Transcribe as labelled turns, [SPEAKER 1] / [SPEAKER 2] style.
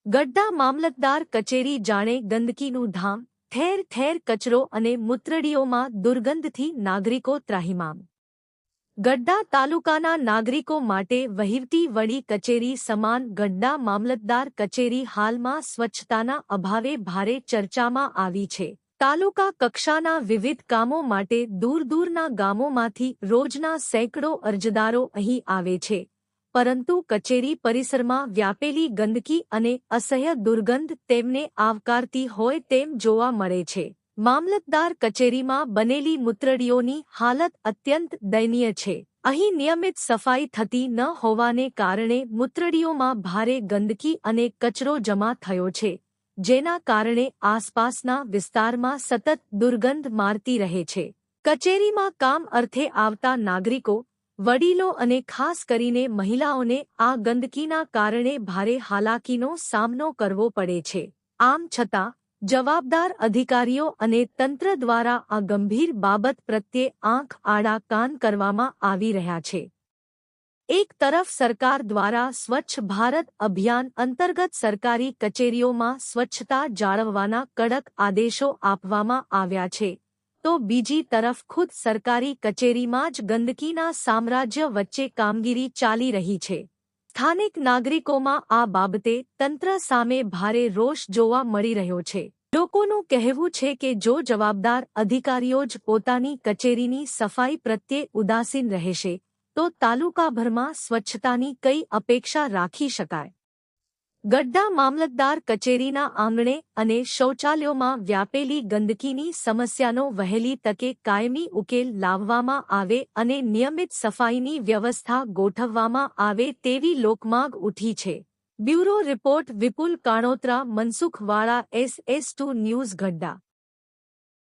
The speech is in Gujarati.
[SPEAKER 1] ગઢડા મામલતદાર કચેરી જાણે ગંદકીનું ધામ, ઠેર ઠેર કચરો અને મૂત્રડીઓમાં દુર્ગંધથી નાગરિકો ત્રાહિમામ. ગઢડા તાલુકાના નાગરિકો માટે વહીવટી વડી કચેરી સમાન ગઢડા મામલતદાર કચેરી હાલમાં સ્વચ્છતાના અભાવે ભારે ચર્ચામાં આવી છે. તાલુકા કક્ષાના વિવિધ કામો માટે દૂર-દૂરના ગામોમાંથી રોજના સેંકડો અરજદારો અહીં આવે છે, પરંતુ કચેરી પરિસરમાં વ્યાપેલી ગંદકી અને અસહ્ય દુર્ગંધ તેમને આવકારતી હોય તેમ જોવા મળે છે. મામલતદાર કચેરીમાં બનેલી મૂત્રડીઓની હાલત અત્યંત દયનીય છે. અહીં નિયમિત સફાઈ થતી ન હોવાને કારણે મૂત્રડીઓમાં ભારે ગંદકી અને કચરો જમા થયો છે, જેના કારણે આસપાસના વિસ્તારમાં સતત દુર્ગંધ મારતી રહે છે. કચેરીમાં કામ અર્થે આવતા નાગરિકો, વડીલો અને ખાસ કરીને મહિલાઓને આ ગંદકીના કારણે ભારે હાલાકીનો સામનો કરવો પડે છે. આમ છતાં જવાબદાર અધિકારીઓ અને તંત્ર દ્વારા આ ગંભીર બાબત પ્રત્યે આંખ આડા કાન કરવામાં આવી રહ્યા છે. એક તરફ સરકાર દ્વારા સ્વચ્છ ભારત અભિયાન અંતર્ગત સરકારી કચેરીઓમાં સ્વચ્છતા જાળવવાના કડક આદેશો આપવામાં આવ્યા છે, તો બીજી તરફ ખુદ સરકારી કચેરીમાં જ ગંદકીના સામ્રાજ્ય વચ્ચે કામગીરી ચાલી રહી છે. સ્થાનિક નાગરિકોમાં આ બાબતે તંત્ર સામે ભારે રોષ જોવા મળી રહ્યો છે. લોકોનું કહેવું છે કે જો જવાબદાર અધિકારીઓ જ પોતાની કચેરીની સફાઈ પ્રત્યે ઉદાસીન રહેશે, તો તાલુકાભરમાં સ્વચ્છતાની કઈ અપેક્ષા રાખી શકાય. ગઢડા મામલતદાર કચેરીના આંગણે અને શૌચાલયોમાં વ્યાપેલી ગંદકીની સમસ્યાનો વહેલી તકે કાયમી ઉકેલ લાવવામાં આવે અને નિયમિત સફાઈની વ્યવસ્થા ગોઠવવામાં આવે તેવી લોકમાંગ ઉઠી છે. બ્યુરો રિપોર્ટ વિપુલ કાણોત્રા, મનસુખ વાળા, SS2 ન્યૂઝ, ગઢડા.